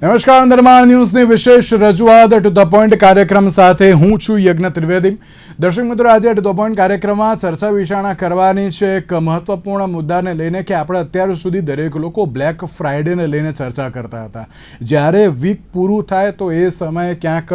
નમસ્કાર, નિર્માણ ન્યૂઝની વિશેષ રજૂઆત ટુ ધ પોઈન્ટ કાર્યક્રમ સાથે હું છું યજ્ઞ ત્રિવેદી. દર્શક મિત્રો, આજે ટુ ધ પોઈન્ટ કાર્યક્રમમાં ચર્ચા વિચારણા કરવાની છે એક મહત્વપૂર્ણ મુદ્દાને લઈને કે આપણે અત્યાર સુધી દરેક લોકો બ્લેક ફ્રાઇડેને લઈને ચર્ચા કરતા હતા. જ્યારે વીક પૂરું થાય તો એ સમયે ક્યાંક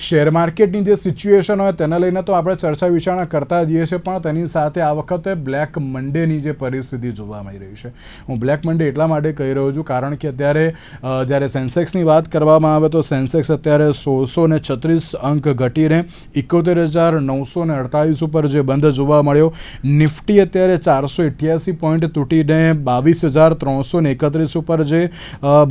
શેર માર્કેટની જે સિચ્યુએશન હોય તેને લઈને તો આપણે ચર્ચા વિચારણા કરતા જઈએ છીએ, પણ તેની સાથે આ વખતે બ્લેક મંડેની જે પરિસ્થિતિ જોવા મળી રહી છે. હું બ્લેક મંડે એટલા માટે કહી રહ્યો છું કારણ કે અત્યારે જ્યારે સેન્સેક્સની વાત કરવામાં આવે તો સેન્સેક્સ અત્યારે 1636 અંક ઘટીને 71,948 ઉપર જે બંધ જોવા મળ્યો. નિફ્ટી અત્યારે 488 પોઈન્ટ તૂટીને 22,331 ઉપર જે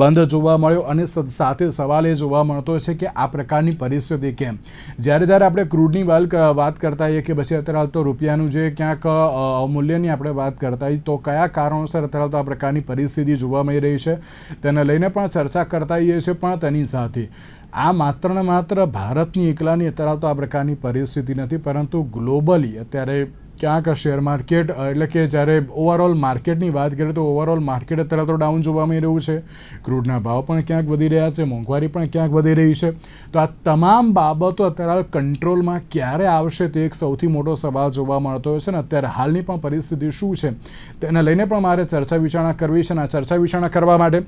બંધ જોવા મળ્યો. અને સાથે સવાલ એ જોવા મળતો છે કે આ પ્રકારની પરિસ્થિતિ કેમ? જ્યારે આપણે ક્રૂડની વાત કરતા હોઈએ કે પછી અત્યારે હાલ તો રૂપિયાનું જે ક્યાંક અવમૂલ્યની આપણે વાત કરતા હોઈએ તો કયા કારણોસર અત્યારે તો આ પ્રકારની પરિસ્થિતિ જોવા મળી રહી છે તેને લઈને પણ ચર્ચા કરતા હોઈએ છીએ. પણ તેની સાથે આ માત્ર ને માત્ર ભારતની એકલાની અત્યારે તો આ પ્રકારની પરિસ્થિતિ નથી, પરંતુ ગ્લોબલી અત્યારે ક્યાંક શેર માર્કેટ એટલે કે જ્યારે ઓવરઓલ માર્કેટની વાત કરીએ તો ઓવરઓલ માર્કેટ અત્યારે તો ડાઉન જોવા મળી રહ્યું છે. ક્રૂડના ભાવ પણ ક્યાંક વધી રહ્યા છે, મોંઘવારી પણ ક્યાંક વધી રહી છે. તો આ તમામ બાબતો અત્યારે કંટ્રોલમાં ક્યારે આવશે તે એક સૌથી મોટો સવાલ જોવા મળતો હોય છે. ને અત્યારે હાલની પણ પરિસ્થિતિ શું છે તેને લઈને પણ મારે ચર્ચા વિચારણા કરવી છે. અને આ ચર્ચા વિચારણા કરવા માટે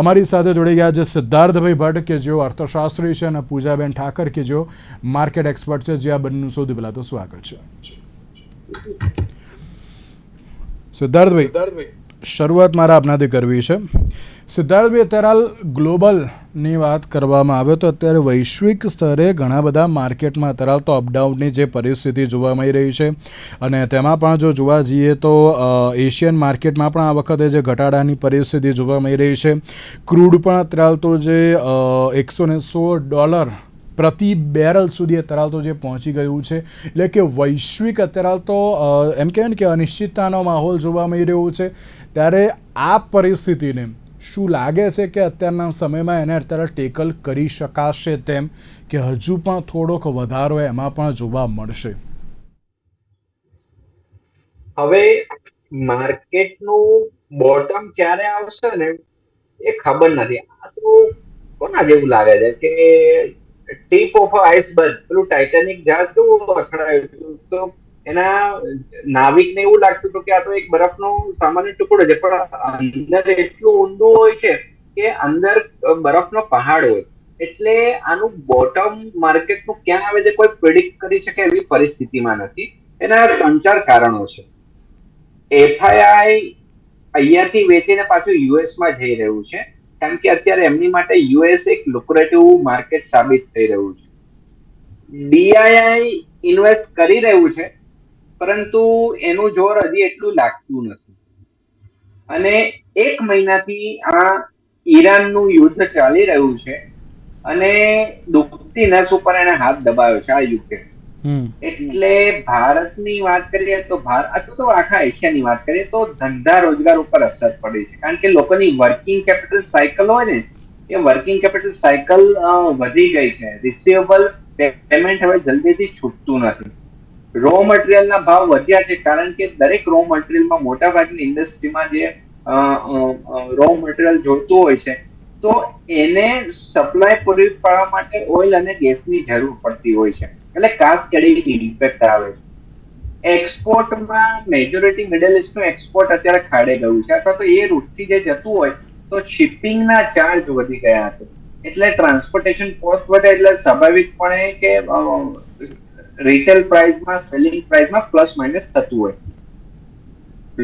અમારી સાથે જોડી ગયા છે સિદ્ધાર્થભાઈ ભટ્ટ કે જેઓ અર્થશાસ્ત્રી છે અને પૂજાબેન ઠાકર કે જેઓ માર્કેટ એક્સપર્ટ છે. જે આ બંનેનું સૌથી પહેલાં તો સ્વાગત છે. સિદ્ધાર્થભાઈ, શરૂઆત મારે આપનાથી કરવી છે. સિદ્ધાર્થભાઈ, અત્યારે હાલ ગ્લોબલની વાત કરવામાં આવે તો અત્યારે વૈશ્વિક સ્તરે ઘણા બધા માર્કેટમાં અત્યારે હાલ તો અપડાઉનની જે પરિસ્થિતિ જોવા મળી રહી છે અને તેમાં પણ જો જોવા જઈએ તો એશિયન માર્કેટમાં પણ આ વખતે જે ઘટાડાની પરિસ્થિતિ જોવા મળી રહી છે. ક્રૂડ પણ અત્યારે હાલ તો જે $116 પ્રતિ બેરલ સુધી અત્યારે તો જે પહોંચી ગયું છે. એટલે કે વૈશ્વિક અત્યારે તો એમ કહેવાય ને કે અનિશ્ચિતતાનો માહોલ જોવા મળી રહ્યો છે. ત્યારે આ પરિસ્થિતિને શું લાગે છે કે અત્યારના સમયમાં એને અત્યારે ટેકલ કરી શકાશે તેમ કે હજુ પણ થોડોક વધારો એમાં પણ જોવા મળશે? હવે માર્કેટનું બોટમ ક્યારે આવશે ને એ ખબર નથી. આ તો કોના જેવું લાગે છે કે ટીપ ઓફ આઈસબર્ગ, પેલું ટાઇટેનિક જહાજ કેવું અથડાયું તો એના નાવિકને એવું લાગતું હતું કે આ તો એક બરફનો સામાન્ય ટુકડો છે, પણ અંદર એટલું ઊંડું હોય છે કે અંદર બરફનો પહાડ હોય. એટલે આનું બોટમ માર્કેટનું ક્યાં આવે છે કોઈ પ્રિડિક્ટ કરી શકે એવી પરિસ્થિતિમાં નથી. એના 3-4 કારણો છે. એફઆઈઆઈ અહીંયાથી વેચીને પાછું યુએસમાં જઈ રહ્યું છે, કારણ કે અત્યારે એમની માટે યુએસ એક લુક્રેટિવ માર્કેટ સાબિત થઈ રહ્યું છે. ડીઆઈઆઈ ઇન્વેસ્ટ કરી રહ્યું છે, પરંતુ એનું જોર હજી એટલું લાગતું નથી. અને 1 મહિનાથી આ ઈરાનનું યુદ્ધ ચાલી રહ્યું છે અને દુખતી નસ ઉપર એને હાથ દબાવ્યો છે આ યુદ્ધે. એટલે ભારતની વાત કરીએ તો અથવા તો આખા એશિયાની વાત કરીએ તો ધંધા રોજગાર ઉપર અસર પડી છે, કારણ કે લોકોની વર્કિંગ કેપિટલ સાયકલ હોય ને એ વર્કિંગ કેપિટલ સાયકલ વધી ગઈ છે. રિસીવેબલ પેમેન્ટ હવે જલ્દીથી છૂટતું નથી. રો મટીરિયલના ભાવ વધ્યા છે, કારણ કે દરેક રો મટીરિયલમાં મોટાભાગની ઇન્ડસ્ટ્રીમાં જે રો મટીરિયલ જોઈતું હોય છે તો એને સપ્લાય પૂરી પાડવા માટે ઓઇલ અને ગેસની જરૂર પડતી હોય છે. એટલે કાસ્કેડિંગ ઇમ્પેક્ટ આવે છે. એક્સપોર્ટમાં મેજોરિટી મિડલ ઇસ્ટનું એક્સપોર્ટ અત્યારે ખાડે ગયું છે, અથવા તો એ રૂટથી જે જતું હોય તો શિપિંગના ચાર્જ વધી ગયા છે. એટલે ટ્રાન્સપોર્ટેશન કોસ્ટ વધે એટલે સ્વાભાવિકપણે કે રિટેલ પ્રાઇસમાં સેલિંગ પ્રાઇસમાં પ્લસ માઇનસ થતું હોય.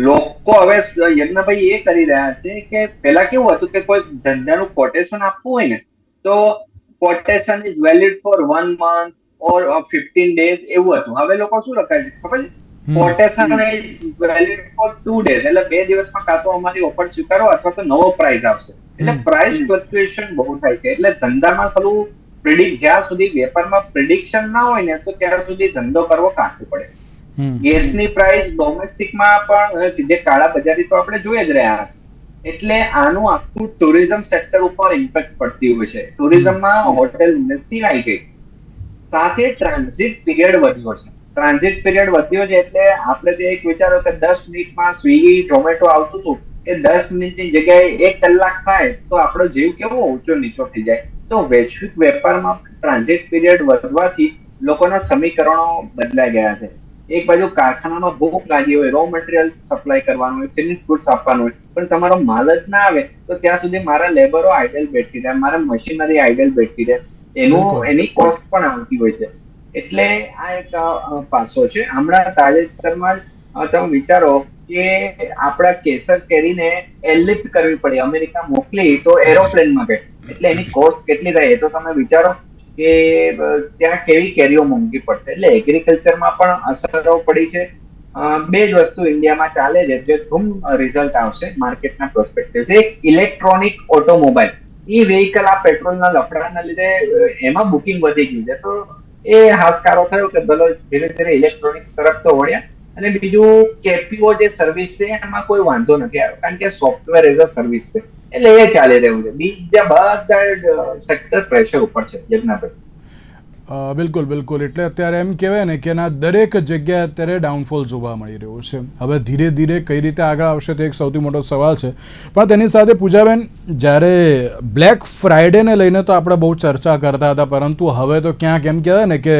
લોકો હવે યજ્ઞભાઈ એ કરી રહ્યા છે કે પેલા કેવું હતું કે કોઈ ધંધાનું કોટેશન આપવું હોય ને તો quotation is valid for 1 month or 15 days એવું હતું. હવે લોકો શું લખાય છે ખબર છે? Quotation is valid for 2 days, એટલે 2 દિવસમાં કાં તો અમારી ઓફર સ્વીકારો અથવા તો નવો પ્રાઇસ આવશે. એટલે પ્રાઇસ ફ્લક્ચ્યુએશન બહુ થાય છે. એટલે ધંધામાં સારું જ્યાં સુધી વેપારમાં પ્રિડિક્શન ના હોય ને તો ત્યાં સુધી ધંધો કરવો કાઢવું પડે. ગેસની પ્રાઇસ ડોમેસ્ટિકમાં પણ જે કાળા બજારી તો આપણે જોઈ જ રહ્યા છે. એટલે આનું આખું ટુરિઝમ સેક્ટર ઉપર ઇમ્પેક્ટ પડતી હોય છે. ટુરિઝમમાં હોટેલ ઇન્ડસ્ટ્રી આવી ગઈ, સાથે ટ્રાન્ઝિટ પીરિયડ વધ્યો છે. ટ્રાન્ઝિટ પીરિયડ વધ્યો છે એટલે આપણે જે એક વિચારો કે 10 મિનિટમાં સ્વિગી ઝોમેટો આવતું હતું એ 10 મિનિટની જગ્યાએ 1 કલાક થાય તો આપણો જીવ કેવો ઊંચો નીચો થઈ જાય. તો વૈશ્વિક વેપારમાં ટ્રાન્ઝિટ પીરિયડ વધવાથી લોકોના સમીકરણો બદલાઈ ગયા છે. એક બાજુ કારખાનામાં ભૂખ લાગી હોય, રો મટીરિયલ સપ્લાય કરવાનું હોય, ફિનિશ ગુડ્સ આપવાનું હોય, પણ તમારો માલ જ ના આવે તો ત્યાં સુધી મારા લેબરો આઇડલ બેઠી રહે, મારા મશીનરી આઇડલ બેઠી રહે, એની કોસ્ટ પણ આવતી હોય છે. એટલે આ એક પાસો છે. હમણાં તાજેતરમાં તમે વિચારો કે આપણા કેસર કેરીને એરલિફ્ટ કરવી પડી, અમેરિકા મોકલી તો એરોપ્લેનમાં ગઈ, એટલે એની કોસ્ટ કેટલી થાય એ તો તમે વિચારો કે ત્યાં કેવી કેરીઓ મોંઘી પડશે. એટલે એગ્રીકલ્ચરમાં પણ અસરો પડી છે. બે જ વસ્તુ ઇન્ડિયામાં ચાલે છે જે ધૂમ રિઝલ્ટ આવશે માર્કેટના પ્રોસ્પેક્ટિવ. એક ઇલેક્ટ્રોનિક ઓટોમોબાઈલ, ઈ વ્હીકલ આ પેટ્રોલના લફડાના લીધે એમાં બુકિંગ વધી ગયું છે, તો એ હાશકારો થયો કે ભલે ધીરે ધીરે ઇલેક્ટ્રોનિક તરફ તો વળ્યા. અને બીજું કેપીઓ જે સર્વિસ છે એમાં કોઈ વાંધો નથી આવ્યો, કારણ કે સોફ્ટવેર એઝ અ સર્વિસ છે, એટલે એ ચાલી રહ્યું છે. બીજા બધા સેક્ટર પ્રેશર ઉપર છે. યજ્ઞાભાઈ બિલકુલ બિલકુલ. એટલે અત્યારે એમ કહેવાય ને કે એના દરેક જગ્યાએ અત્યારે ડાઉનફોલ જોવા મળી રહ્યું છે. હવે ધીરે ધીરે કઈ રીતે આગળ આવશે તે એક સૌથી મોટો સવાલ છે. પણ તેની સાથે પૂજાબેન, જ્યારે બ્લેક ફ્રાઇડેને લઈને તો આપણે બહુ ચર્ચા કરતા હતા, પરંતુ હવે તો ક્યાંક એમ કહેવાય ને કે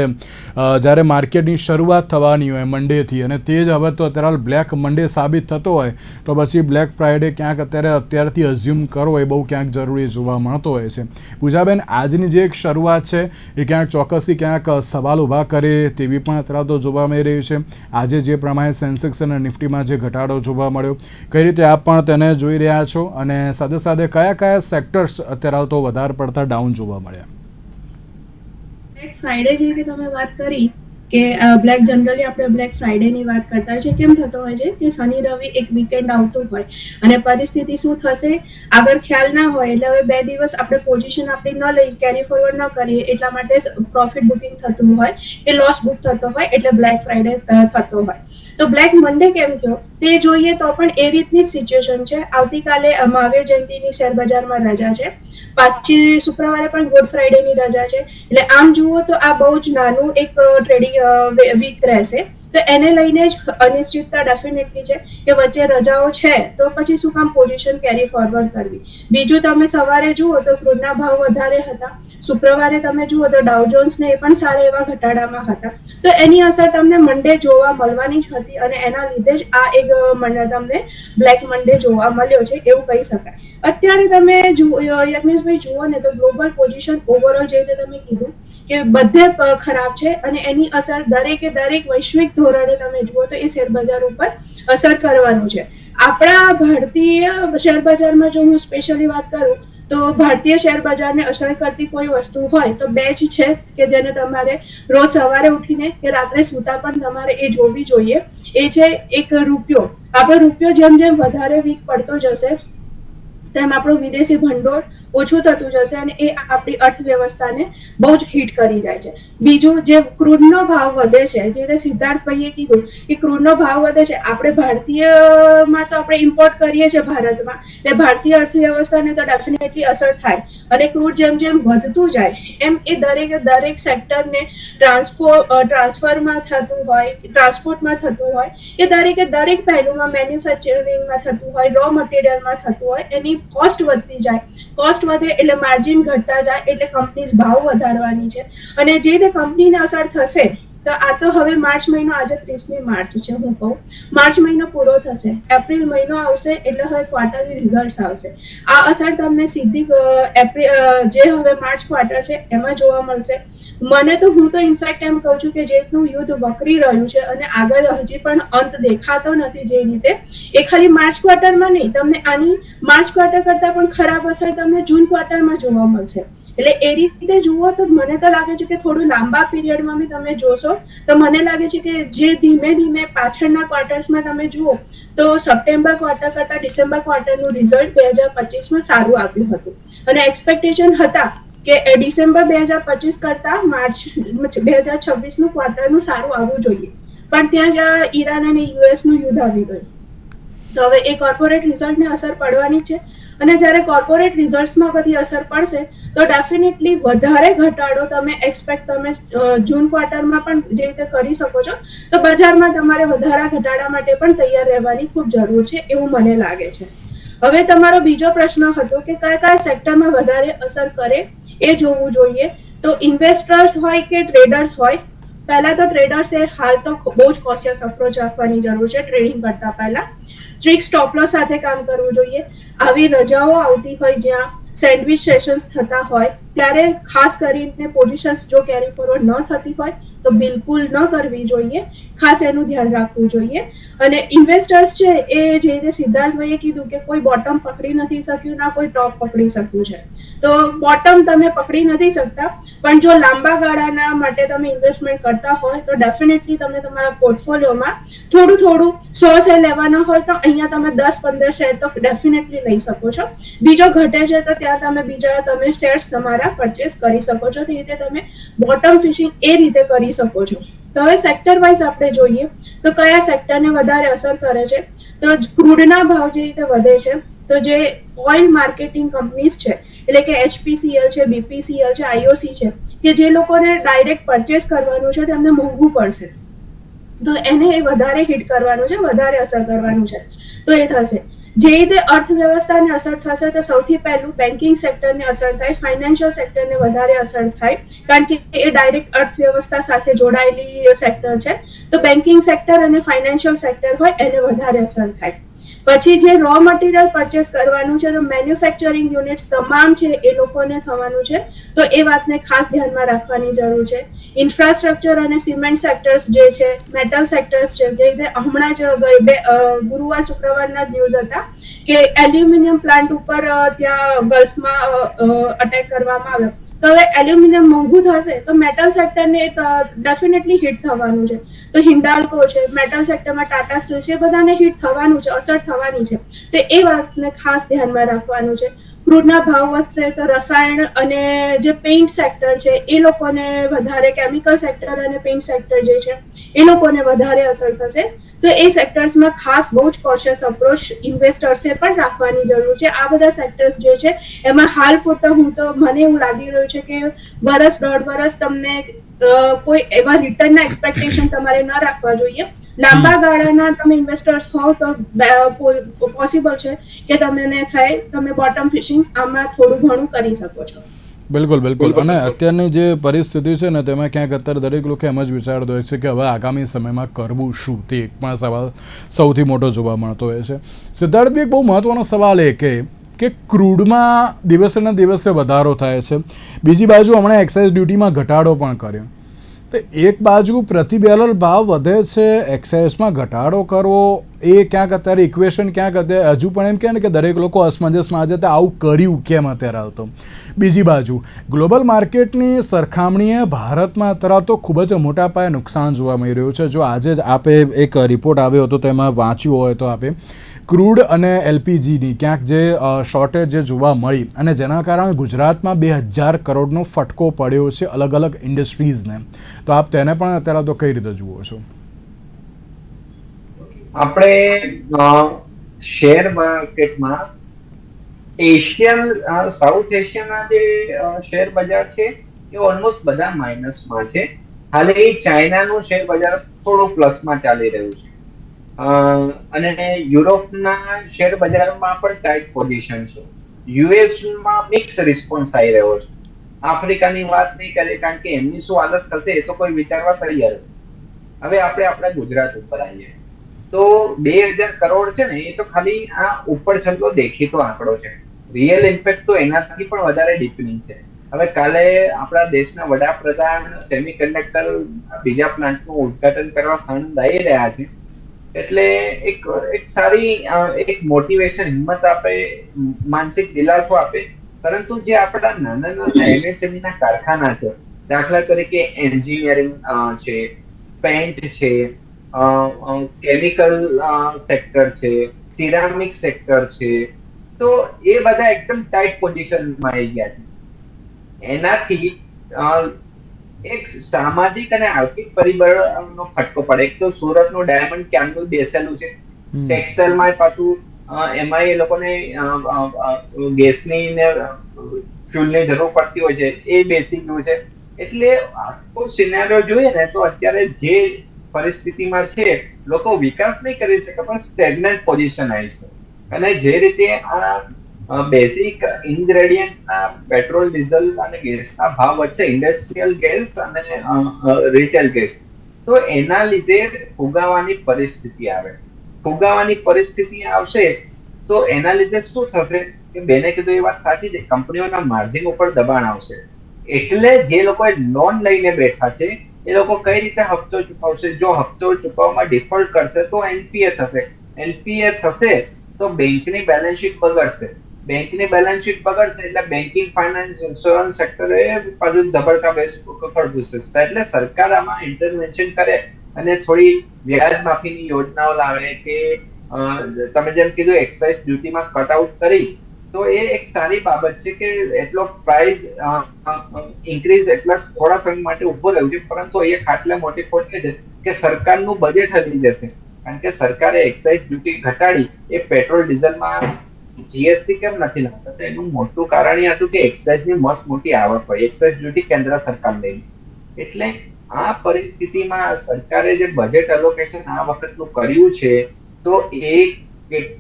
જ્યારે માર્કેટની શરૂઆત થવાની હોય મંડેથી, અને તે જ હવે તો અત્યારે બ્લેક મંડે સાબિત થતો હોય તો પછી બ્લેક ફ્રાઇડે ક્યાંક અત્યારથી અઝ્યુમ કરવો એ બહુ ક્યાંક જરૂરી જોવા મળતો હોય છે. પૂજાબેન, આજની જે એક શરૂઆત છે એ ક્યાંક ચોક્કસ ક્યાંક સવાલ ઊભા કરે તેવી પણ અત્યારે તો જોવા મળી રહી છે. આજે જે પ્રમાણે સેન્સેક્સ અને નિફ્ટીમાં જે ઘટાડો જોવા મળ્યો, કઈ રીતે આપ પણ તેને જોઈ રહ્યા છો, અને સાથે સાથે કયા કયા સેક્ટર્સ અત્યારે તો વધારે પડતા ડાઉન જોવા મળ્યા? બ્લેક ફ્રાઇડે જે રીતે તમે વાત કરી કે બ્લેક જનરલી આપણે બ્લેક ફ્રાઇડેની વાત કરતા હોય છે, કેમ થતો હોય છે કે શનિ રવિ એક વીકેન્ડ આવતું હોય અને પરિસ્થિતિ શું થશે આગળ ખ્યાલ ના હોય, એટલે હવે 2 દિવસ આપણે પોઝિશન આપણી ન લઈ કેરી ફોરવર્ડ ન કરીએ એટલા માટે પ્રોફિટ બુકિંગ થતું હોય કે લોસ બુક થતો હોય, એટલે બ્લેક ફ્રાઇડે થતો હોય. તો બ્લેક મંડે કેમ થયો તે જોઈએ તો પણ એ રીતની જ સિચ્યુએશન છે. આવતીકાલે મહાવીર જયંતિની શેર બજારમાં રજા છે, પાછી શુક્રવારે પણ ગુડ ફ્રાઇડેની રજા છે, એટલે આમ જુઓ તો આ બહુ જ નાનું એક ટ્રેડિંગ વીક રહેશે. તો એને લઈને જ અનિશ્ચિતતા ડેફિનેટલી છે કે વચ્ચે રજાઓ છે તો પછી શું કામ પોઝિશન કેરી ફોરવર્ડ કરવી. બીજું, તમે સવારે જુઓ તો ક્રૂડના ભાવ વધારે હતા, શુક્રવારે તમે જુઓ તો ડાઉ જોન્સને એ પણ સારા એવા ઘટાડામાં હતા, તો એની અસર તમને મંડે જોવા મળવાની જ હતી, અને એના લીધે જ આ એક તમને બ્લેક મંડે જોવા મળ્યો છે એવું કહી શકાય. અત્યારે તમે યજ્ઞેશભાઈ જુઓ ને તો ગ્લોબલ પોઝિશન ઓવરઓલ જે રીતે તમે કીધું કે બધે ખરાબ છે, અને એની અસર દરેકે દરેક વૈશ્વિક ધોરણે તમે જુઓ તો એ શેર બજાર ઉપર અસર કરવાનું છે. આપણા ભારતીય શેર બજારમાં જો હું સ્પેશિયલી વાત કરું તો ભારતીય શેર બજારને અસર કરતી કોઈ વસ્તુ હોય તો બે જ છે કે જેને તમારે રોજ સવારે ઉઠીને કે રાત્રે સૂતા પણ તમારે એ જોવી જોઈએ. એ છે એક રૂપિયો. આપણો રૂપિયો જેમ જેમ વધારે વીક પડતો જશે તેમ આપણું વિદેશી ભંડોળ ઓછું થતું જશે, અને એ આપણી અર્થવ્યવસ્થાને બહુ જ હિટ કરી જાય છે. બીજું, જે ક્રૂડનો ભાવ વધે છે, જે રીતે સિદ્ધાર્થભાઈએ કીધું કે ક્રૂડનો ભાવ વધે છે, આપણે ભારતીયમાં તો આપણે ઇમ્પોર્ટ કરીએ છીએ ભારતમાં, એટલે ભારતીય અર્થવ્યવસ્થાને તો ડેફિનેટલી અસર થાય, અને ક્રૂડ જેમ જેમ વધતું જાય એમ એ દરેક સેક્ટરને ટ્રાન્સફરમાં થતું હોય, ટ્રાન્સપોર્ટમાં થતું હોય, એ દરેક પહેલુમાં મેન્યુફેક્ચરિંગમાં થતું હોય, રો મટીરિયલમાં થતું હોય, એની કોસ્ટ વધતી જાય. કોસ્ટ વધે એટલે માર્જિન ઘટતા જાય, એટલે કંપનીઝ ભાવ વધારવાની છે, અને જે રીતે કંપનીને અસર થશે તો આ તો હવે માર્ચ મહિનો, આજે 30મી માર્ચ છે, હું કહું માર્ચ મહિનો પૂરો થશે, એપ્રિલ મહિનો આવશે, એટલે હવે ક્વાર્ટરલી રિઝલ્ટ આવશે. આ અસર તમને સીધી જે હવે માર્ચ ક્વાર્ટર છે એમાં જોવા મળશે. હું તો ઇનફેક્ટ એમ કહું છું કે જે રીતનું યુદ્ધ વકરી રહ્યું છે અને આગળ હજી પણ અંત દેખાતો નથી, જે રીતે એ ખાલી માર્ચ ક્વાર્ટરમાં નહીં, તમને આની માર્ચ ક્વાર્ટર કરતાં પણ ખરાબ અસર તમને જૂન ક્વાર્ટરમાં જોવા મળશે. એટલે એ રીતે જુઓ તો મને તો લાગે છે કે થોડું લાંબા પીરિયડમાં બી તમે જોશો તો મને લાગે છે કે જે ધીમે ધીમે પાછળના ક્વાર્ટર્સમાં તમે જુઓ તો સપ્ટેમ્બર ક્વાર્ટર કરતાં ડિસેમ્બર ક્વાર્ટરનું રિઝલ્ટ 2025માં સારું આવ્યું હતું, અને એક્સપેક્ટેશન હતા કે ડિસેમ્બર 2025 કરતાં માર્ચ 2026નું ક્વાર્ટરનું સારું આવવું જોઈએ, પણ ત્યાં જ ઈરાન અને યુએસનું યુદ્ધ આવી ગયું. તો હવે એ કોર્પોરેટ રિઝલ્ટને અસર પડવાની છે, અને જ્યારે કોર્પોરેટ રિઝલ્ટ્સમાં બધી અસર પડશે તો ડેફિનેટલી વધારે ઘટાડો તમે જૂન ક્વાર્ટરમાં પણ જે રીતે કરી શકો છો, તો બજારમાં તમારે વધારા ઘટાડા માટે પણ તૈયાર રહેવાની ખૂબ જરૂર છે એવું મને લાગે છે. હવે તમારો બીજો પ્રશ્ન હતો કે કયા કયા સેક્ટરમાં વધારે અસર કરે એ જોવું જોઈએ. તો ઇન્વેસ્ટર્સ હોય કે ટ્રેડર્સ હોય, પહેલા તો ટ્રેડર્સે હાલ તો બહુ જ કોશિયસ અપ્રોચ રાખવાની જરૂર છે ટ્રેડિંગ કરતા પહેલા. સ્ટ્રિક્ટ સ્ટોપ લોસ સાથે કામ કરવું જોઈએ. આવી રજાઓ આવતી હોય જ્યાં સેન્ડવિચ સેશન્સ થતા હોય ત્યારે ખાસ કરીને પોઝિશન્સ જો કેરી ફોરવર્ડ ન થતી હોય તો બિલકુલ ન કરવી જોઈએ. ખાસ એનું ધ્યાન રાખવું જોઈએ. અને ઇન્વેસ્ટર્સ છે એ જે રીતે સિદ્ધાર્થભાઈએ કીધું કે કોઈ બોટમ પકડી નથી શક્યું, ના કોઈ ટોપ પકડી શક્યું છે. તો બોટમ તમે પકડી નથી શકતા, પણ જો લાંબા ગાળાના માટે તમે ઇન્વેસ્ટમેન્ટ કરતા હોય તો ડેફિનેટલી તમે તમારા પોર્ટફોલિયોમાં થોડું થોડું 100 શેર લેવાના હોય તો અહીંયા તમે 10-15 શેર તો ડેફિનેટલી લઈ શકો છો. બીજો ઘટે છે તો ત્યાં તમે શેર્સ તમારા પરચેસ કરી શકો છો. તે રીતે તમે બોટમ ફિશિંગ એ રીતે કરી શકો છો. તો હવે સેક્ટર વાઇઝ આપણે જોઈએ તો કયા સેક્ટરને વધારે અસર કરે છે. તો ક્રૂડના ભાવ જે રીતે વધે છે તો જે ઓઇલ માર્કેટિંગ કંપનીઝ છે એટલે કે HPCL છે, BPCL છે, IOC છે કે જે લોકોને ડાયરેક્ટ પરચેસ કરવાનું છે તેમને મોંઘું પડશે તો એને એ વધારે હિટ કરવાનું છે, વધારે અસર કરવાનું છે. તો એ થશે. જે રીતે અર્થવ્યવસ્થાને અસર થશે તો સૌથી પહેલું બેન્કિંગ સેક્ટરને અસર થાય, ફાઇનાન્શિયલ સેક્ટરને વધારે અસર થાય કારણ કે એ ડાયરેક્ટ અર્થવ્યવસ્થા સાથે જોડાયેલી સેક્ટર છે. તો બેન્કિંગ સેક્ટર અને ફાઇનાન્શિયલ સેક્ટર હોય એને વધારે અસર થાય. પછી જે રો મટીરિયલ પરચેસ કરવાનું છે તો મેન્યુફેક્ચરિંગ યુનિટ્સ તમામ છે એ લોકોને થવાનું છે. તો એ વાતને ખાસ ધ્યાનમાં રાખવાની જરૂર છે. ઇન્ફ્રાસ્ટ્રક્ચર અને સિમેન્ટ સેક્ટર્સ જે છે, મેટલ સેક્ટર્સ છે, જે રીતે હમણાં જ ગુરુવાર શુક્રવારના જ ન્યૂઝ હતા કે એલ્યુમિનિયમ પ્લાન્ટ ઉપર ત્યાં ગલ્ફમાં અટેક કરવામાં આવ્યો. તો હવે એલ્યુમિનિયમ મોંઘું થશે તો મેટલ સેક્ટરને ડેફિનેટલી હિટ થવાનું છે. તો હિન્ડાલ્કો છે, મેટલ સેક્ટરમાં ટાટા સ્ટીલ છે, બધાને હિટ થવાનું છે, અસર થવાની છે. તો એ વાતને ખાસ ધ્યાનમાં રાખવાનું છે. ક્રૂડના ભાવ વધશે તો રસાયણ અને જે પેઇન્ટ સેક્ટર છે એ લોકોને વધારે, કેમિકલ સેક્ટર અને પેઇન્ટ સેક્ટર જે છે એ લોકોને વધારે અસર થશે. તો એ સેક્ટર્સમાં ખાસ બહુ જ કોશિયસ અપ્રોચ ઇન્વેસ્ટર્સે પણ રાખવાની જરૂર છે. આ બધા સેક્ટર્સ જે છે એમાં હાલ પૂરતા મને એવું લાગી રહ્યું છે કે 1-1.5 વર્ષ તમને કોઈ એવા રિટર્નના એક્સપેક્ટેશન તમારે ન રાખવા જોઈએ. લાંબા ગાળાના તમે ઇન્વેસ્ટર્સ હોવ તો પોસિબલ છે કે તમને થાય તમે બોટમ ફિશિંગ આમાં થોડું ઘણું કરી શકો છો. બિલકુલ બિલકુલ. અને અત્યારની જે પરિસ્થિતિ છે ને તેમાં ક્યાંક અત્યારે દરેક લોકો એમ જ વિચારતો હોય છે કે હવે આગામી સમયમાં કરવું શું, તે એક પણ સવાલ સૌથી મોટો જોવા મળતો હોય છે. સિદ્ધાર્થભાઈ, એક બહુ મહત્વનો સવાલ એ કે ક્રૂડમાં દિવસે ને દિવસે વધારો થાય છે, બીજી બાજુ હમણાં એક્સાઇઝ ડ્યુટીમાં ઘટાડો પણ કર્યો. તો એક બાજુ પ્રતિ બેરલ ભાવ વધે છે, એક્સાઇઝમાં ઘટાડો કરવો, એ ક્યાંક અત્યારે ઇક્વેશન ક્યાંક અત્યારે હજુ પણ એમ કહે ને કે દરેક લોકો અસમંજસમાં આજે તો આવું કર્યું કેમ અત્યારે હાલ તો. બીજી બાજુ ગ્લોબલ માર્કેટની સરખામણીએ ભારતમાં અત્યારે તો ખૂબ જ મોટા પાયે નુકસાન જોવા મળી રહ્યું છે. જો આજે જ આપે એક રિપોર્ટ આવ્યો હતો તેમાં વાંચ્યું હોય તો આપે ક્રૂડ અને LPGની ક્યાંક જે શોર્ટેજ જે જોવા મળી અને જેના કારણે ગુજરાતમાં 2000 કરોડનો ફટકો પડ્યો છે અલગ અલગ ઇન્ડસ્ટ્રીઝને. તો આપ તેને પણ અત્યારે તો કઈ રીતે જુઓ છો? આપણે શેર માર્કેટમાં સાઉથ એશિયાના જે શેર બજાર છે એ ઓલમોસ્ટ બધા માઇનસમાં છે. હાલે ચાઇનાનું શેર બજાર થોડું પ્લસમાં ચાલી રહ્યું છે. અને યુરોપના શેર બજારમાં પણ ટાઈટ પોઝિશન છે. યુએસમાં મિક્સ રિસ્પોન્સ આવી રહ્યો છે. આફ્રિકાની વાત નહીં કરીએ કારણ કે એમની શું હાલત થશે એ તો કોઈ વિચારવા તૈયાર નથી. હવે આપણે આપણા ગુજરાત ઉપર આવીએ તો 2000 કરોડ છે ને એ તો ખાલી આ ઉપર છલ્લો દેખીતો આંકડો છે. રિયલ ઇમ્પેક્ટ તો એનાથી પણ વધારે ડીપનિંગ છે. હવે કાલે આપણા દેશના વડાપ્રધાન સેમિકન્ડક્ટર બીજા પ્લાન્ટનું ઉદઘાટન કરવા સાણંદ આવી રહ્યા છે. એટલે એક સારી એક મોટિવેશન, હિંમત આપે, માનસિક દિલાસો આપે. પરંતુ જે આપણા નાના નાના MSME ના કારખાના છે, દાખલા તરીકે એન્જિનિયરિંગ છે, પેન્ટ છે, કેમિકલ સેક્ટર છે, સિરામિક સેક્ટર છે, તો એ બધા એકદમ ટાઈટ પોઝિશનમાં આવી ગયા છે. એનાથી એક સામાજિક અને આર્થિક પરિબળનો ફટકો પડે. એક તો સુરતનું ડાયમંડ ક્યાંનું બેસેલું છે, ટેક્સટાઇલમાં પાછું એમાં એ લોકોને ગેસની ને ફ્યુલની જરૂર પડતી હોય છે, એ બેસી ગયું છે. એટલે આખો સિનેરિયો જોઈએ ને તો અત્યારે જે પરિસ્થિતિમાં છે લોકો વિકાસ નહીં કરી શકે પણ સ્ટેગ્નન્ટ પોઝિશન આવી છે. અને જે રીતે આ બેઝિક ઇન્ગ્રેડિયન્ટના પેટ્રોલ, ડીઝલ અને ગેસના ભાવ વધશે, ઇન્ડસ્ટ્રીયલ ગેસ અને રિટેલ ગેસ, તો એના લીધે ફુગાવાની પરિસ્થિતિ આવે. ફુગાવાની પરિસ્થિતિ આવશે તો એના લીધે શું થશે કે બેને કીધું એ વાત સાચી છે, કંપનીઓના માર્જિન ઉપર દબાણ આવશે. એટલે જે લોકોએ લોન લઈને બેઠા છે એ લોકો કઈ રીતે હપ્તો ચૂકવશે? જો હપ્તો ચૂકવવામાં ડિફોલ્ટ કરશે તો એનપીએ થશે. એનપીએ થશે તો બેંકની બેલેન્સ શીટ બગડશે. બેંકની બેલેન્સ શીટ બગડશે એટલે બેન્કિંગ, ફાઇનાન્સ, ઇન્સ્યોરન્સ સેક્ટરે પાછું ધબડકા ખડબૂસે. એટલે સરકાર આમાં ઇન્ટરવેન્શન કરે અને થોડી વ્યાજ માફીની યોજનાઓ લાવે કે તમે જેમ કીધું એક્સાઇઝ ડ્યુટીમાં કટ આઉટ કરી, તો એ એક સારી બાબત છે કે એટલો પ્રાઇસ ઇન્ક્રીઝ એટલા થોડા સમય માટે ઉભો રહ્યું છે, પરંતુ એ ખાટલે મોટી ખોટ છે કે સરકારનું બજેટ હલી જશે. કારણ કે સરકારે એક્સાઇઝ ડ્યુટી ઘટાડી, એ પેટ્રોલ ડીઝલમાં જીએસટી કેમ નથી લાવતા? તો એનું મોટું કારણ એ હતું કે એક્સાઇઝની મસ્ત મોટી આવક હોય, એક્સાઇઝ ડ્યુટી કેન્દ્ર સરકાર લે. એટલે આ પરિસ્થિતિમાં સરકારે જે બજેટ એલોકેશન આ વખતનું કર્યું છે, તો એ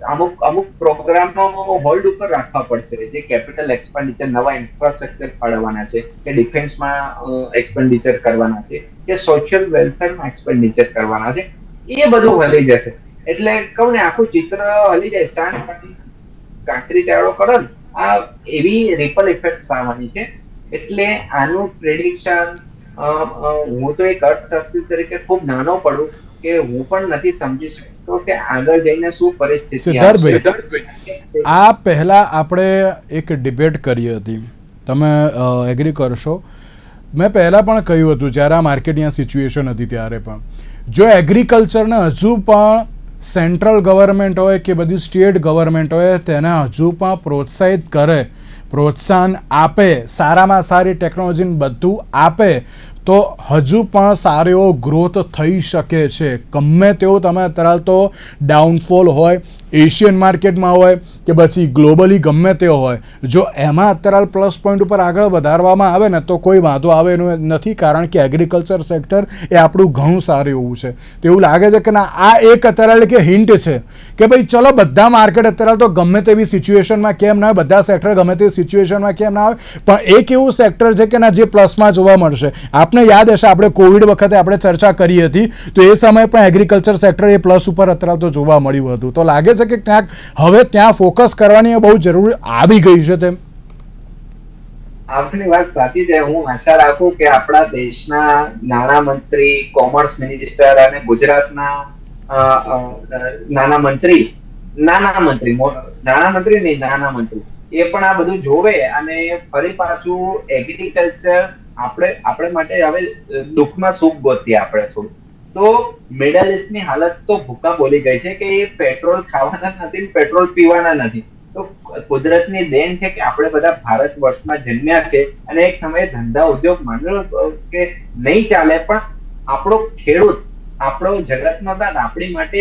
અમુક પ્રોગ્રામો હોલ્ડ ઉપર રાખવા પડશે, જે કેપિટલ એક્સપેન્ડિચર, નવા ઇન્ફ્રાસ્ટ્રક્ચર ફાળવવાના છે, કે ડિફેન્સમાં એક્સપેન્ડિચર કરવાના છે, કે સોશિયલ વેલફેરમાં એક્સપેન્ડિચર કરવાના છે, એ બધું હલી જશે. એટલે કહું ને, આખું ચિત્ર હલી જાય. શાંત કાંકરી ચાળો કરો ને, આ એવી રિપલ ઇફેક્ટ આવવાની છે. એટલે આનું પ્રેડિક્શન હું તો એક અર્થશાસ્ત્રી તરીકે ખૂબ નાનો પડું કે હું પણ નથી સમજી શકતો કે આગળ જઈને શું પરિસ્થિતિ. સિદ્ધાર્થભાઈ, આ પહેલા આપણે એક ડિબેટ કરી હતી, તમે એગ્રી કરશો. મેં પહેલાં પણ કહ્યું હતું જ્યારે આ માર્કેટની આ સિચ્યુએશન હતી ત્યારે પણ, જો એગ્રીકલ્ચરને હજુ પણ સેન્ટ્રલ ગવર્મેન્ટ હોય કે બધી સ્ટેટ ગવર્મેન્ટ હોય તેને હજુ પણ પ્રોત્સાહિત કરે, પ્રોત્સાહન આપે, સારામાં સારી ટેકનોલોજીને બધું આપે, તો હજુ પણ સારો એવો ગ્રોથ થઈ શકે છે. ગમે તેવું તમે અત્યારે તો ડાઉનફોલ હોય, એશિયન માર્કેટમાં હોય કે પછી ગ્લોબલી ગમે તેવો હોય, જો એમાં અત્યારે પ્લસ પોઈન્ટ ઉપર આગળ વધારવામાં આવે ને તો કોઈ વાંધો આવે એનું નથી, કારણ કે એગ્રીકલ્ચર સેક્ટર એ આપણું ઘણું સારું એવું છે. તો એવું લાગે છે કે ના, આ એક અત્યારે કે હિન્ટ છે કે ભાઈ ચલો બધા માર્કેટ અત્યારે તો ગમે તેવી સિચ્યુએશનમાં કેમ ના હોય, બધા સેક્ટર ગમે તેવી સિચ્યુએશનમાં કેમ ના હોય, પણ એક એવું સેક્ટર છે કે ના જે પ્લસમાં જોવા મળશે. આપને યાદ હશે આપણે કોવિડ વખતે આપણે ચર્ચા કરી હતી, તો એ સમયે પણ એગ્રીકલ્ચર સેક્ટર એ પ્લસ ઉપર અત્યારે તો જોવા મળ્યું હતું. તો લાગે છે કે ક્યાંક હવે ત્યાં ફોકસ કરવાની બહુ જરૂર આવી ગઈ છે. તેમ આપની વાત સાચી છે. હું આશા રાખું કે આપણા દેશના નાણામંત્રી, કોમર્સ મિનિસ્ટર અને ગુજરાતના નાણામંત્રી એ પણ આ બધું જોવે અને ફરી પાછું એગ્રીકલ્ચર આપણે માટે હવે દુઃખમાં સુખ ગોતીએ આપણે થોડું. તો મિડલ ઇસ્ટની હાલત તો ભૂકા બોલી ગઈ છે કે એ પેટ્રોલ ખાવાના નથી, પેટ્રોલ પીવાના નથી. તો કુદરતની દેન છે કે આપણે બધા ભારત વર્ષમાં જન્મ્યા છે અને એક સમયે ધંધા ઉદ્યોગ માનો કે નહીં ચાલે, પણ આપણો ખેડૂત, આપણો જગતનો દાન આપણી માટે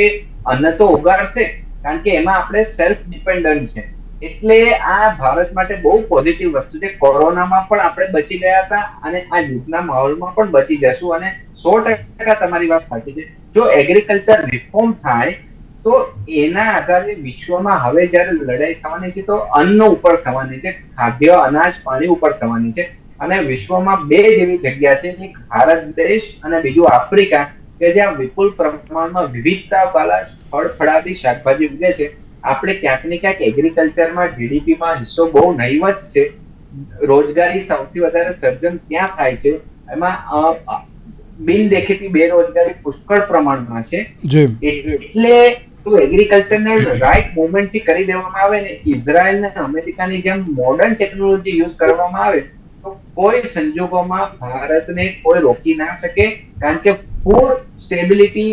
અન્ન તો ઉગાડશે, કારણ કે એમાં આપણે સેલ્ફ ડિપેન્ડન્ટ છે. એટલે આ ભારત માટે બહુ પોઝિટિવ વસ્તુ છે. કોરોનામાં પણ આપણે બચી ગયા હતા અને આ યુદ્ધના માહોલમાં પણ બચી જશું. અને 100% તમારી વાત સાચી છે. જો એગ્રીકલ્ચર રિફોર્મ થાય તો એના આધારે વિશ્વમાં હવે જ્યારે લડાઈ થવાની છે તો અન્ન ઉપર થવાની છે, ખાદ્ય, અનાજ, પાણી ઉપર થવાની છે. અને વિશ્વમાં બે જેવી જગ્યા છે, એક ભારત દેશ અને બીજું આફ્રિકા, કે જ્યાં વિપુલ પ્રમાણમાં વિવિધતા વાળા ફળ ફળાદી શાકભાજી ઉગે છે. આપણે ક્યાંક ને ક્યાંક એગ્રીકલ્ચરમાં જીડીપીમાં હિસ્સો બહુ નહીવત છે. રોજગારી સૌથી વધારે સર્જન ત્યાં થાય છે. એમાં બિનદેખીતી બેરોજગારી પુષ્કળ પ્રમાણમાં છે. એટલે તો એગ્રીકલ્ચરને રાઈટ મોમેન્ટથી કરી દેવામાં આવે ને, ઇઝરાયલ ને અમેરિકાની જેમ મોડર્ન ટેકનોલોજી યુઝ કરવામાં આવે તો કોઈ સંજોગોમાં ભારતને કોઈ રોકી ના શકે. કારણ કે ફૂડ સ્ટેબિલિટી,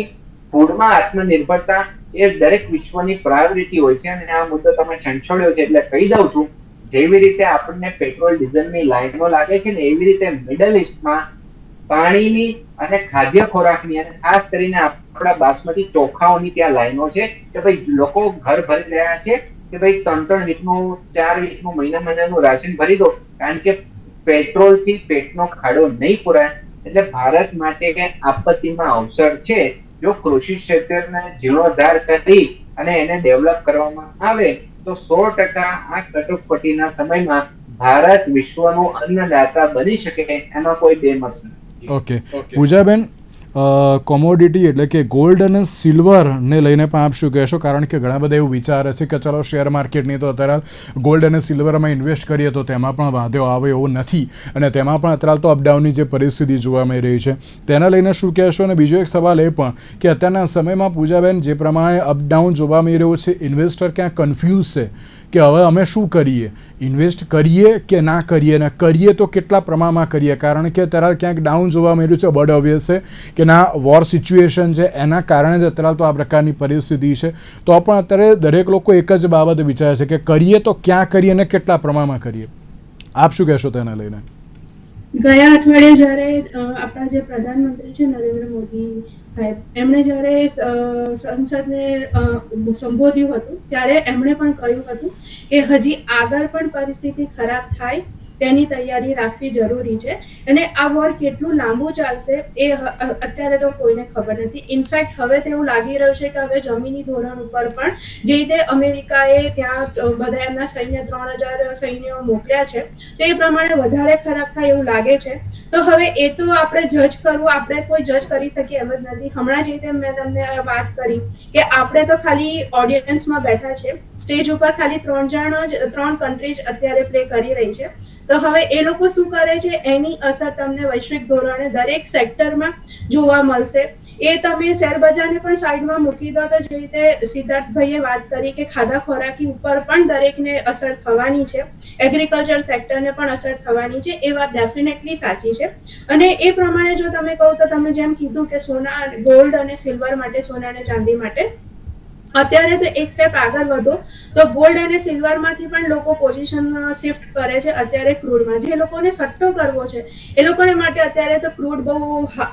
ફૂડમાં આત્મનિર્ભરતા એ દરેક વિશ્વની પ્રાયોરિટી હોય છે. અને આ મુદ્દો તમે છંછોડ્યો છે એટલે કહી દઉં છું, જેવી રીતે આપણને પેટ્રોલ ડીઝલની લાઈનો લાગે છે ને, એવી રીતે મિડલ ઇસ્ટમાં પાણીની અને ખાદ્ય ખોરાકની અને ખાસ કરીને આપણા બાસમતી ચોખાઓની ત્યાં લાઈનો છે કે ભાઈ લોકો ઘર ભરી રહ્યા છે કે ભાઈ 3 વીકનું, 4 વીકનું, મહિનાનું રાશન ભરી દો, કારણ કે પેટ્રોલથી પેટનો ખાડો નહીં પુરાય. એટલે ભારત માટે આપત્તિમાં અવસર છે જો કૃષિ ક્ષેત્રને જીર્ણોદ્ધાર કરી અને એને ડેવલપ કરવામાં આવે તો 100% આ કટોકટીના સમયમાં ભારત વિશ્વનું અન્નદાતા બની શકે, એમાં કોઈ બેમત નથી. ઓકે પૂજાબેન, કોમોડિટી એટલે કે ગોલ્ડ અને સિલ્વરને લઈને પણ આપ શું કહેશો? કારણ કે ઘણા બધા એવું વિચારે છે કે ચલો શેર માર્કેટની તો અત્યારે ગોલ્ડ અને સિલ્વરમાં ઇન્વેસ્ટ કરીએ તો તેમાં પણ વાંધો આવે એવો નથી, અને તેમાં પણ અત્યારે તો અપડાઉનની જે પરિસ્થિતિ જોવા મળી રહી છે તેના લઈને શું કહેશો? અને બીજો એક સવાલ એ પણ કે અત્યારના સમયમાં પૂજાબેન જે પ્રમાણે અપડાઉન જોવા મળી રહ્યું છે, ઇન્વેસ્ટર ક્યાં કન્ફ્યુઝ છે કે હવે અમે શું કરીએ, ઇન્વેસ્ટ કરીએ કે ના કરીએ, અને કરીએ તો કેટલા પ્રમાણમાં કરીએ? કારણ કે અત્યારે ક્યાંક ડાઉન જોવા મળ્યું છે. બડ ઓબ્વિયસ છે કે ના વોર સિચ્યુએશન છે, એના કારણે જ અત્યારે તો આ પ્રકારની પરિસ્થિતિ છે. તો પણ અત્યારે દરેક લોકો એક જ બાબત વિચારે છે કે કરીએ તો ક્યાં કરીએ અને કેટલા પ્રમાણમાં કરીએ. આપ શું કહેશો તેને લઈને? ગયા અઠવાડિયે જ્યારે આપણા જે પ્રધાનમંત્રી છે નરેન્દ્ર મોદી સાહેબ, એમણે જ્યારે સંસદને સંબોધ્યું હતું ત્યારે એમણે પણ કહ્યું હતું કે હજી આગળ પણ પરિસ્થિતિ ખરાબ થાય તેની તૈયારી રાખવી જરૂરી છે, અને આ વોર કેટલું લાંબુ ચાલશે એ અત્યારે તો કોઈને ખબર નથી. ઇનફેક્ટ હવે તેવું લાગી રહ્યું છે કે હવે જમીની ધોરણ ઉપર પણ જે રીતે અમેરિકાએ ત્યાં બધા એમના સૈન્ય 3000 સૈન્યો મોકલ્યા છે તો એ પ્રમાણે વધારે ખરાબ થાય એવું લાગે છે. તો હવે એ તો આપણે જજ કરવું, આપણે કોઈ જજ કરી શકીએ એમ જ નથી. હમણાં જે રીતે મેં તમને વાત કરી કે આપણે તો ખાલી ઓડિયન્સમાં બેઠા છે, સ્ટેજ ઉપર ખાલી 3 કન્ટ્રીઝ અત્યારે પ્લે કરી રહી છે. તો હવે એ લોકો શું કરે છે એની અસર તમને વૈશ્વિક ધોરણે દરેક સેક્ટરમાં જોવા મળશે. એ તમે શેર બજારને પણ સાઈડમાં મૂકી દો તો જે રીતે સિદ્ધાર્થભાઈએ વાત કરી કે ખાધા ખોરાકી ઉપર પણ દરેકને અસર થવાની છે, એગ્રીકલ્ચર સેક્ટરને પણ અસર થવાની છે, એ વાત ડેફિનેટલી સાચી છે. અને એ પ્રમાણે જો તમે કહો તો તમે જેમ કીધું કે સોના, ગોલ્ડ અને સિલ્વર માટે, સોના અને ચાંદી માટે અત્યારે તો એક સ્ટેપ આગળ વધો તો ગોલ્ડ અને સિલ્વરમાંથી પણ લોકો પોઝિશન શિફ્ટ કરે છે અત્યારે ક્રૂડમાં. જે લોકોને સટ્ટો કરવો છે એ લોકોને માટે અત્યારે તો ક્રૂડ બહુ,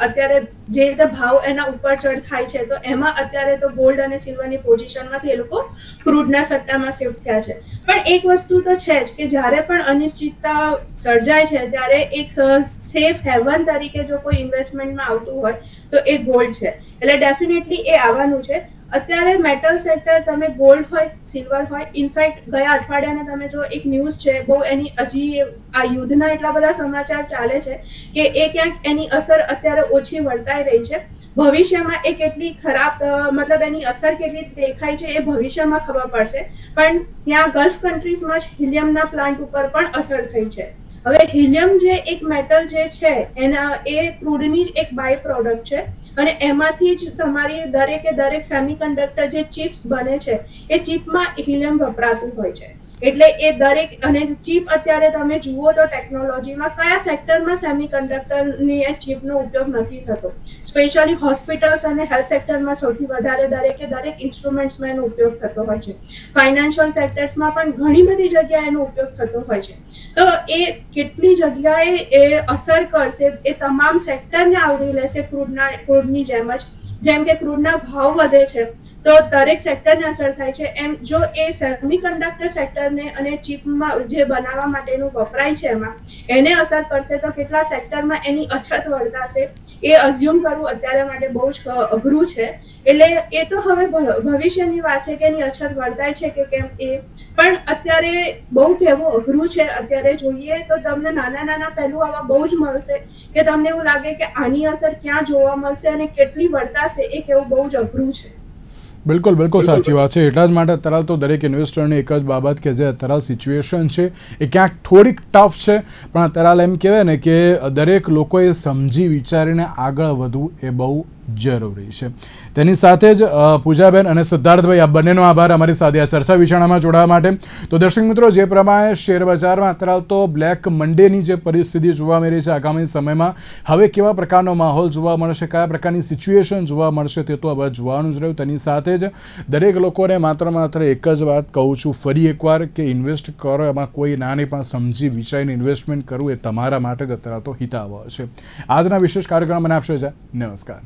અત્યારે જે રીતે ભાવ એના ઉપર ચઢ થાય છે તો એમાં અત્યારે તો ગોલ્ડ અને સિલ્વરની પોઝિશનમાંથી એ લોકો ક્રૂડના સટ્ટામાં શિફ્ટ થયા છે. પણ એક વસ્તુ તો છે જ કે જ્યારે પણ અનિશ્ચિતતા સર્જાય છે ત્યારે એક સેફ હેવન તરીકે જો કોઈ ઇન્વેસ્ટમેન્ટમાં આવતું હોય તો એ ગોલ્ડ છે. એટલે ડેફિનેટલી એ આવવાનું છે. અત્યારે મેટલ સેક્ટર, તમે ગોલ્ડ હોય, સિલ્વર હોય, ઇનફેક્ટ ગયા અઠવાડિયાને તમે જો એક ન્યૂઝ છે બહુ એની, હજી આ યુદ્ધના એટલા બધા સમાચાર ચાલે છે કે એ ક્યાંક એની અસર અત્યારે ઓછી વર્તાઈ રહી છે. ભવિષ્યમાં એ કેટલી ખરાબ, મતલબ એની અસર કેટલી દેખાય છે એ ભવિષ્યમાં ખબર પડશે. પણ ત્યાં ગલ્ફ કન્ટ્રીઝમાં જ હિલિયમના પ્લાન્ટ ઉપર પણ અસર થઈ છે. હવે હિલિયમ જે એક મેટલ જે છે એના, એ ક્રૂડની જ એક બાય પ્રોડક્ટ છે, અને એમાંથી જ તમારી દરેક સેમિકન્ડક્ટર જે ચિપ્સ બને છે એ ચિપમાં હિલિયમ વપરાતું હોય છે. એટલે એ દરેક, અને ચિપ અત્યારે તમે જુઓ તો ટેકનોલોજીમાં કયા સેક્ટરમાં સેમિકન્ડક્ટરની એ ચિપનો ઉપયોગ નથી થતો. સ્પેશિયલી હોસ્પિટલ્સ અને હેલ્થ સેક્ટરમાં સૌથી વધારે દરેક ઇન્સ્ટ્રુમેન્ટ્સમાં એનો ઉપયોગ થતો હોય છે. ફાઇનાન્શિયલ સેક્ટર્સમાં પણ ઘણી બધી જગ્યાએ એનો ઉપયોગ થતો હોય છે. તો એ કેટલી જગ્યાએ એ અસર કરશે એ તમામ સેક્ટરને આવરી લેશે ક્રૂડની જેમ જ. જેમ કે ક્રૂડના ભાવ વધે છે તો દરેક સેક્ટરને અસર થાય છે, એમ જો એ સેમિકન્ડક્ટર સેક્ટરને અને ચિપમાં જે બનાવવા માટેનું વપરાય છે એમાં એને અસર કરશે તો કેટલા સેક્ટરમાં એની અછત વર્તાશે એ અઝ્યુમ કરવું અત્યારે માટે બહુ જ અઘરું છે. એટલે એ તો હવે ભવિષ્યની વાત છે કે એની અછત વર્તાય છે કે કેમ એ, પણ અત્યારે બહુ કહેવું અઘરું છે. અત્યારે જોઈએ તો તમને નાના પહેલું આવા બહુ જ મળશે કે તમને એવું લાગે કે આની અસર ક્યાં જોવા મળશે અને કેટલી વર્તાશે એ કહેવું બહુ જ અઘરું છે. બિલકુલ સાચી વાત છે. એટલા જ માટે અત્યારે તો દરેક ઇન્વેસ્ટરની એક જ બાબત કે જે અત્યારે સિચ્યુએશન છે એ ક્યાંક થોડીક ટફ છે, પણ અત્યારે એમ કહેવાય ને કે દરેક લોકોએ સમજી વિચારીને આગળ વધવું એ બહુ જરૂરી છે. તેની સાથે જ પૂજાબેન અને સિદ્ધાર્થભાઈ, આ બંનેનો આભાર અમારી સાથે આ ચર્ચા વિચારણામાં જોડાવા માટે. તો દર્શક મિત્રો, જે પ્રમાણે શેર બજારમાં અત્યારે તો બ્લેક મંડેની જે પરિસ્થિતિ જોવા મળી રહી છે, આગામી સમયમાં હવે કેવા પ્રકારનો માહોલ જોવા મળશે, કયા પ્રકારની સિચ્યુએશન જોવા મળશે તે તો હવે જોવાનું જ રહ્યું. તેની સાથે જ દરેક લોકોને માત્ર એક જ વાત કહું છું ફરી એકવાર કે ઇન્વેસ્ટ કરો એમાં કોઈ ના નહીં, પણ સમજી વિચારીને ઇન્વેસ્ટમેન્ટ કરવું એ તમારા માટે જ અત્યારે તો હિતાવહ છે. આજના વિશેષ કાર્યક્રમ મને આપશે. નમસ્કાર.